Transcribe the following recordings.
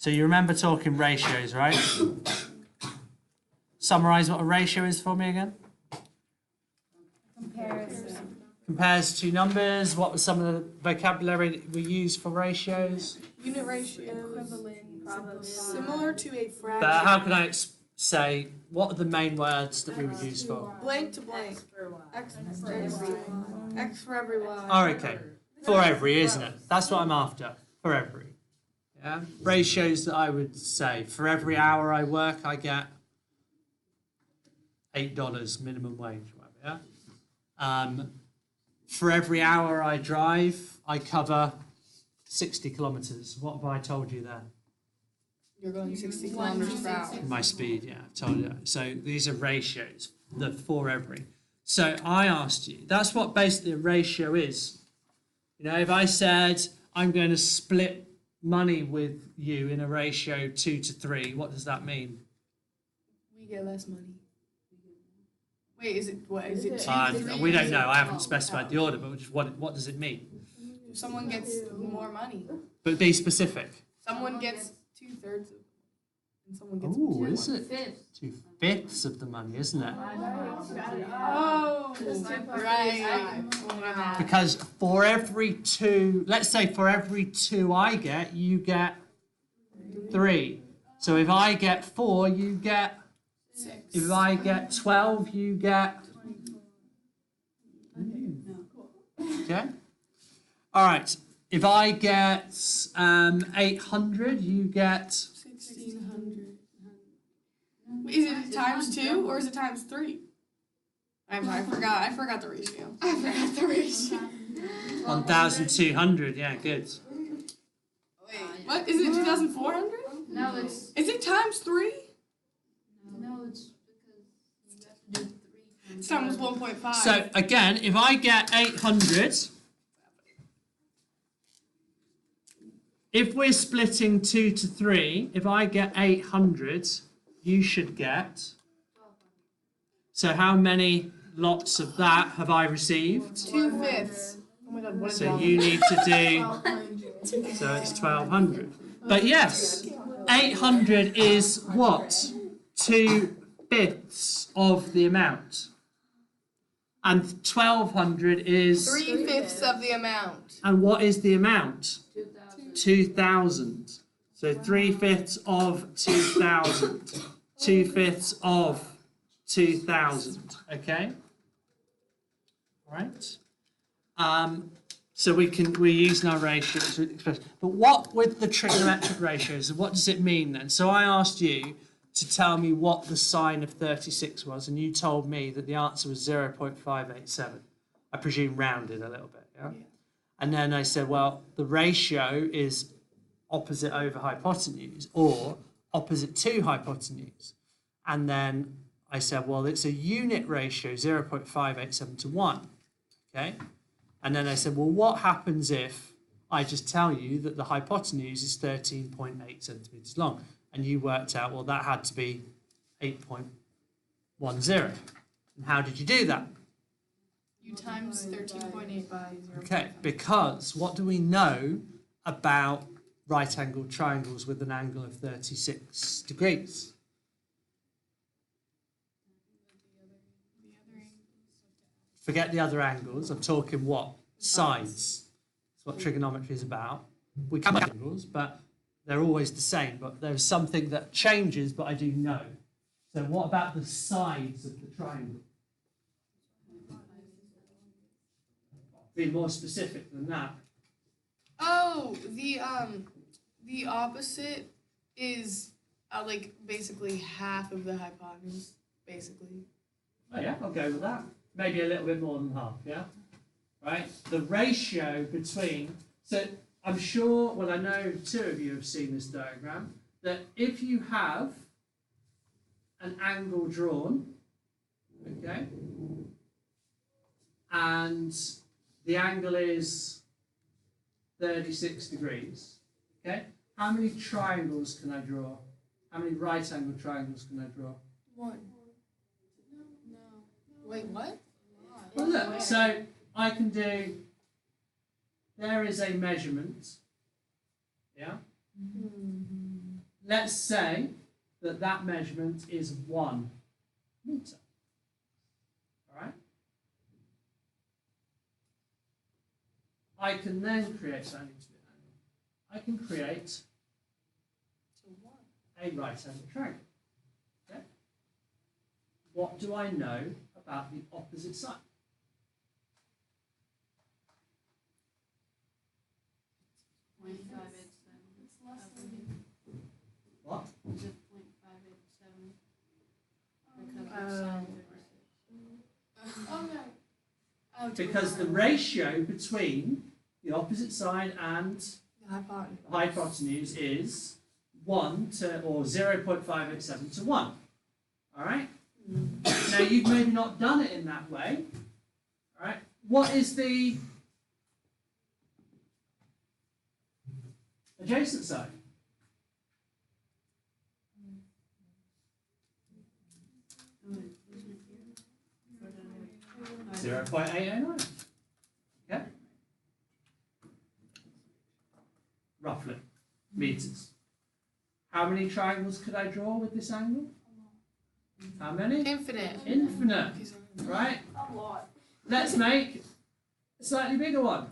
So you remember talking ratios, right? Summarize what a ratio is for me again. Comparison. Compares two numbers. What was some of the vocabulary we use for ratios? Unit ratio. Equivalent. Similar to a fraction. But how can I say, what are the main words that we would use for? Blank to blank. X for every Y. Oh, okay. For every, isn't it? That's what I'm after. For every. Yeah. Ratios that I would say. For every hour I work, I get $8 minimum wage. Whatever, yeah. For every hour I drive, I cover 60 kilometres. What have I told you there? You're going 60 kilometers per hour. My speed, yeah, I've told you. So these are ratios, the for every. So I asked you, that's what basically a ratio is. You know, if I said I'm going to split money with you in a ratio 2 to 3, what does that mean? We get less money. Wait, is it what? Is it 2 to 3? We don't know. I haven't specified the order, but just what does it mean? Someone gets more money. But be specific. Someone gets 2/3 of it, and someone gets. Oh, is it 2/5 of the money, isn't it? Oh, right. Because for every 2, let's say for every 2 I get, you get 3. So if I get 4, you get 6. If I get 12, you get. Okay. All right. If I get 800, you get. 1,600. Is it times 2 or is it times 3? I'm sorry, I forgot the ratio. I forgot the ratio. 1,200. Yeah, good. Wait, what? Is it 2,400? No, it's Is it times 3? no, it's because you have to do 3 It's times 1.5. So again, if I get 800, if we're splitting 2 to 3, if I get 800, you should get. So how many lots of that have I received? 2/5. Oh my God, what is So wrong? you need to do. So it's 1,200. But yes, 800 is what? 2/5 of the amount. And 1,200 is. 3/5 of the amount. And what is the amount? 2,000. 2,000. So 3/5 of 2,000. 2/5 of 2,000. Okay. All right. So we're using our ratios to express. But what with the trigonometric ratios? What does it mean then? So I asked you to tell me what the sine of 36 was, and you told me that the answer was 0.587. I presume rounded a little bit, yeah? And then I said, well, the ratio is opposite over hypotenuse or opposite to hypotenuse. And then I said, well, it's a unit ratio, 0.587 to 1, okay? And then I said, well, what happens if I just tell you that the hypotenuse is 13.8 centimetres long? And you worked out, well, that had to be 8.10. And how did you do that? You times 13.8 by 0. Okay, because what do we know about right-angled triangles with an angle of 36 degrees? Forget the other angles. I'm talking what? Sides. That's what trigonometry is about. We can make angles, but they're always the same. But there's something that changes, but I do know. So what about the sides of the triangle? Be more specific than that. Oh, the opposite is like basically half of the hypotenuse, basically. Oh yeah, I'll go with that. Maybe a little bit more than half, yeah? Right? The ratio between, so I'm sure, well I know 2 of you have seen this diagram, that if you have an angle drawn, okay, and the angle is 36 degrees, okay, how many triangles can I draw? How many right angle triangles can I draw? 1. No. Wait, what? Well, look, so I can do, there is a measurement, yeah? let's say that that measurement is 1 meter. All right? I can then create, so I need to be an angle. I can create a right-angled triangle. Okay? What do I know about the opposite side? What? Is it 0.587? Because of sine 36. Because the ratio between the opposite side and the hypotenuse is 1 to, or 0.587 to 1. All right? Now, you've maybe not done it in that way. All right? What is the adjacent side? 0.809. Okay? Roughly. Meters. How many triangles could I draw with this angle? How many? Infinite. Infinite. Right? A lot. Let's make a slightly bigger one.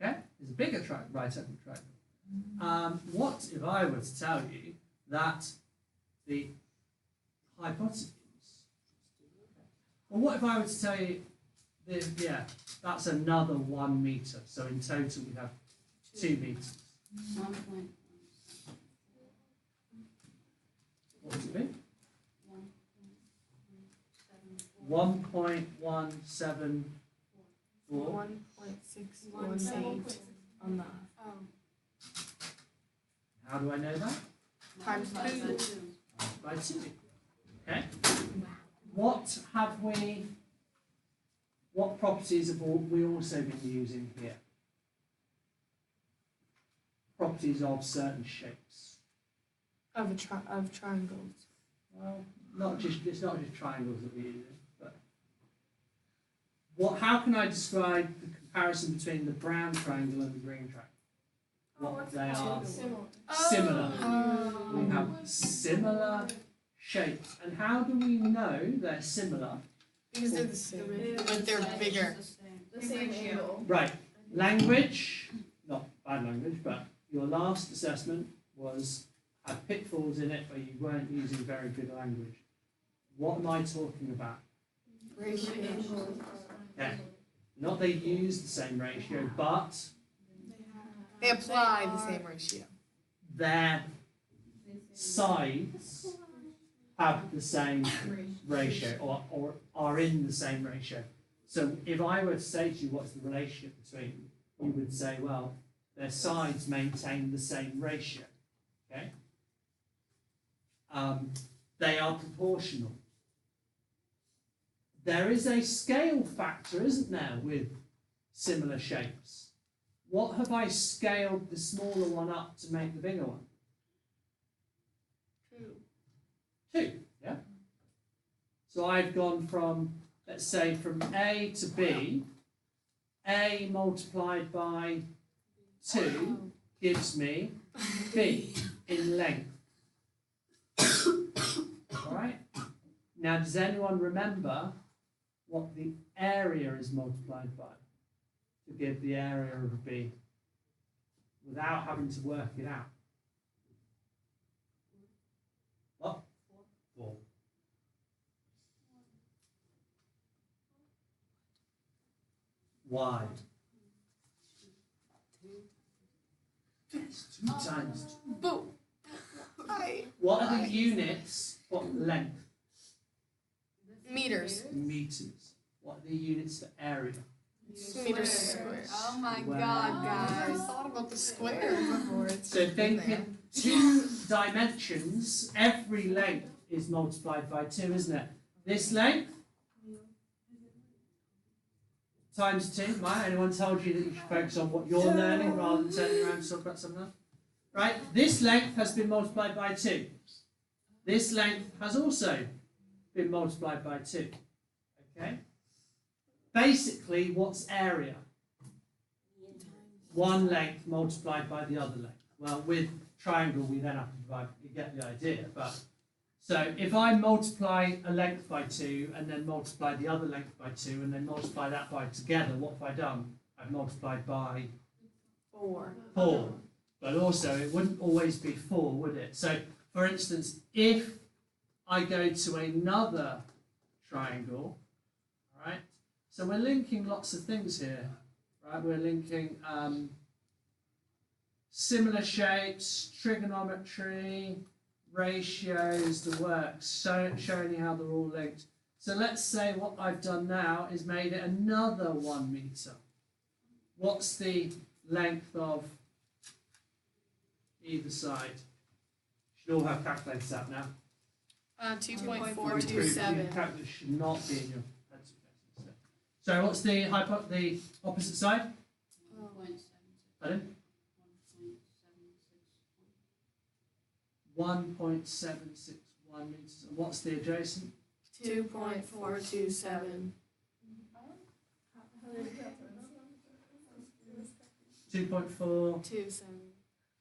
Okay? It's a bigger right-angled triangle. What if I were to tell you that the hypotenuse, well, what if I were to tell you that, yeah, that's another 1 meter, so in total we have 2 meters. 1.1. What would it be? 1.174. 1.174. 1.618 on the How do I know that? times 2. By 2. Okay. What properties have we also been using here? Properties of certain shapes. Of triangles. Well, it's not just triangles that we use, but how can I describe the comparison between the brown triangle and the green triangle? What they are similar. We have similar shapes. And how do we know they're similar? Because they're the same, but they're bigger. The same angle. Right. Language, not bad language, but your last assessment had pitfalls in it where you weren't using very good language. What am I talking about? Ratio. Okay. Not they use the same ratio, but They apply the same ratio. their sides have the same ratio or are in the same ratio. So if I were to say to you what's the relationship between, you would say, well, their sides maintain the same ratio. Okay? They are proportional. There is a scale factor, isn't there, with similar shapes? What have I scaled the smaller one up to make the bigger one? 2, yeah? So I've gone from, let's say, from A to B. A multiplied by 2 gives me B in length. All right? Now, does anyone remember what the area is multiplied by to give the area of a B without having to work it out? What? 4. Why? Yes, 2 times 2. Boom. What are the units? What length? Meters. Meters. What are the units for area? Meters squared. Oh my Wow. god, I guys. thought about the square before. So think in 2 dimensions, every length is multiplied by 2, isn't it? This length times 2. Right? Anyone told you that you should focus on what you're learning rather than turning around to talk about something else? Right? This length has been multiplied by 2. This length has also been multiplied by 2. Okay? Basically, what's area? one length multiplied by the other length. Well, with triangle, we then have to divide, you get the idea. But so if I multiply a length by 2 and then multiply the other length by 2 and then multiply that by together, what have I done? I've multiplied by 4. 4. But also, it wouldn't always be 4, would it? So, for instance, if I go to another triangle, right? So we're linking lots of things here, right? We're linking similar shapes, trigonometry, ratios, the works, showing you how they're all linked. So let's say what I've done now is made it another 1 meter. What's the length of either side? Should all have calculators out now. 2.427. Calculus should not be in your pencil case. So what's the opposite side? 1.7. Pardon? 1.761 meters. And what's the adjacent? 2.427. 2.427.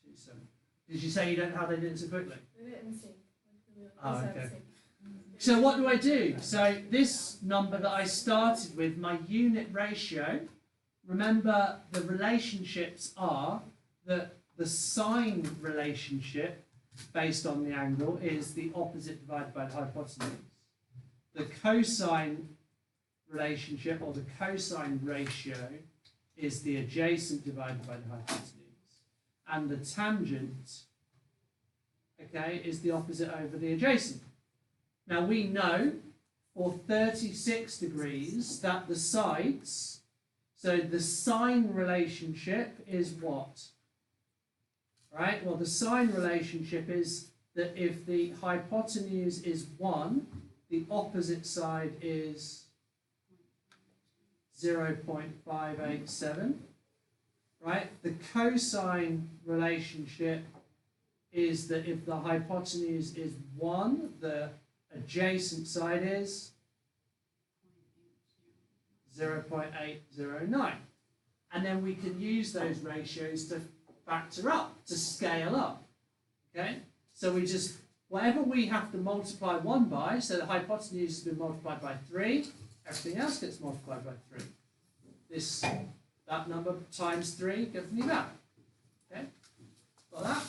27. Did you say you don't know how they did it so quickly? We didn't sync. Oh, okay. So what do? So this number that I started with, my unit ratio, remember the relationships are that the sine relationship based on the angle is the opposite divided by the hypotenuse. The cosine relationship or the cosine ratio is the adjacent divided by the hypotenuse. And the tangent, okay, is the opposite over the adjacent. Now we know for 36 degrees that the sides, so the sine relationship is what? Right? Well, the sine relationship is that if the hypotenuse is 1, the opposite side is 0.587. Right? The cosine relationship is that if the hypotenuse is 1, the adjacent side is 0.809. And then we can use those ratios to factor up, to scale up. Okay? So we just, whatever we have to multiply 1 by, so the hypotenuse has been multiplied by 3, everything else gets multiplied by 3. That number times 3 gives me that. Okay? Got that?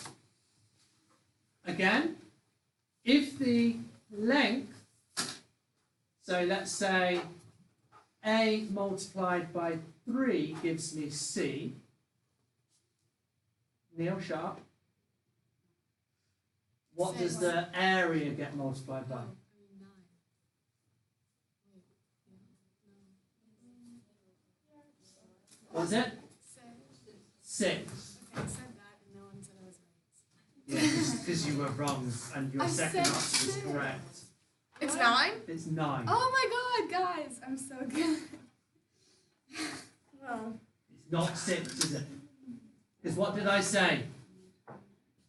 Again, if the length, so let's say A multiplied by 3 gives me C. Neil Sharp. What does the area get multiplied by? What is it? 6. Okay, I said that and no one said I was right. Yeah, because you were wrong and your second answer was correct. It's 9? It's 9. Oh my god, guys, I'm so good. Well, It's not 6, is it? Because what did I say?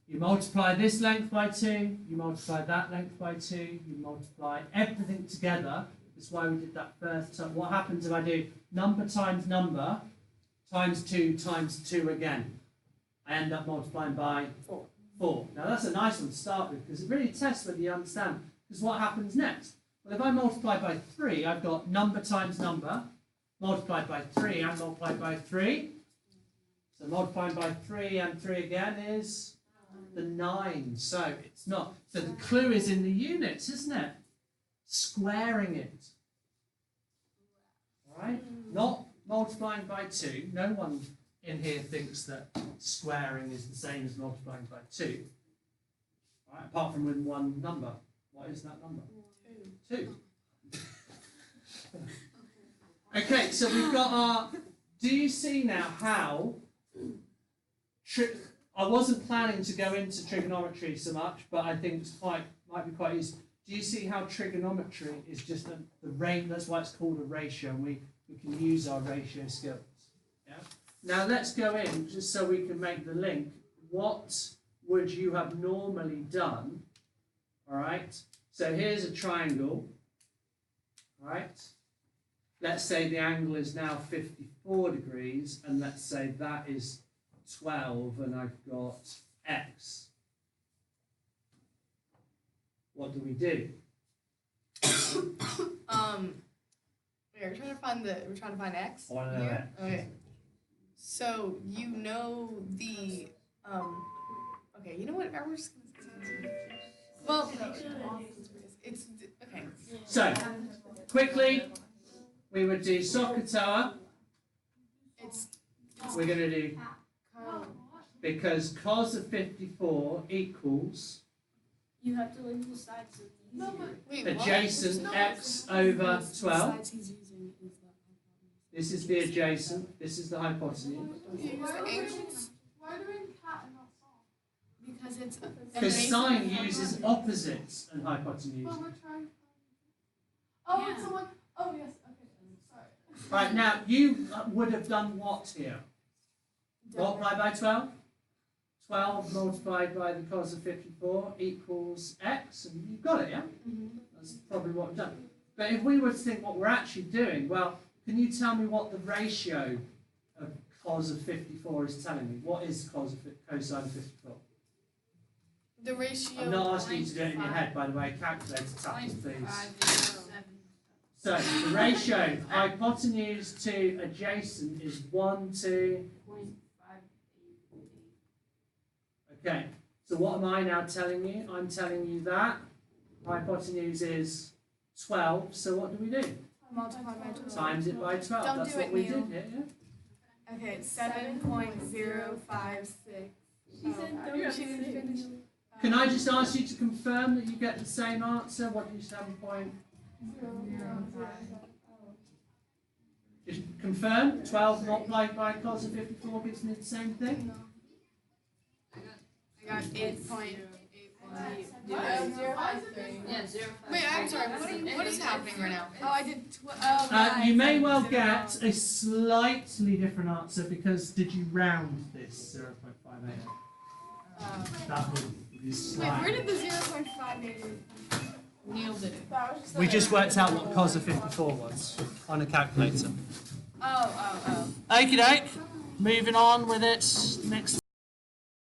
You multiply this length by 2, you multiply that length by 2, you multiply everything together. That's why we did that first time. What happens if I do number times number times 2 again? I end up multiplying by 4. Now that's a nice one to start with because it really tests whether you understand. Because what happens next? Well, if I multiply by 3, I've got number times number multiplied by 3 and multiplied by 3. So multiplying by 3 and 3 again is the 9. So it's not. So the clue is in the units, isn't it? Squaring it. All right? Not multiplying by 2. No one in here thinks that squaring is the same as multiplying by 2. All right? Apart from with one number. What is that number? 2. Okay, so we've got our... Do you see now how... I wasn't planning to go into trigonometry so much, but I think it's might be quite easy. Do you see how trigonometry is just the rate? That's why it's called a ratio, and we can use our ratio skills. Yeah. Now let's go in just so we can make the link. What would you have normally done? All right. So here's a triangle. All right. let's say the angle is now 54 degrees, and let's say that is 12, and I've got x. What do we do? We're trying to find x. I want to know here? x. Okay. So you know the okay, you know what? We're just gonna well it's okay. So, quickly, we would do Sokotoa. We're going to do, because cos of 54 equals You have to link the sides of these. adjacent x over 12. This is the adjacent, this is the hypotenuse. Why do we cat and not sine? Because it's Because sine uses opposites and hypotenuse. But we're trying. Oh, it's someone. Oh yes. Okay. Sorry. Right, now you would have done what here? Multiply by 12? 12 multiplied by the cos of 54 equals x, and you've got it, yeah? That's probably what we've done. But if we were to think what we're actually doing, well, can you tell me what the ratio of cos of 54 is telling me? What is cosine of 54? The ratio. I'm not asking you to do it in your head, by the way. Calculator tappers, please. So the ratio hypotenuse to adjacent is 1 to. Okay. So what am I now telling you? I'm telling you that hypotenuse is 12. So what do we do? Multiply by 12. Times it by 12. Don't That's do what it, we Neil. did here, yeah? Okay, 7.056. She said don't finish. Can I just ask you to confirm that you get the same answer? What do you 7 Just confirm. 12 multiplied by cos of 54 gives me the same thing. I got 8.8. Yeah, 0. Wait, I'm sorry. What is happening right now? Oh, I did. You may well get a slightly different answer because did you round this 0.58? That would be slight. Wait, where did the 0.5 Neil did it. We just worked out what cos of 54 was on a calculator. Oh. Okie doke. Moving on with it. Next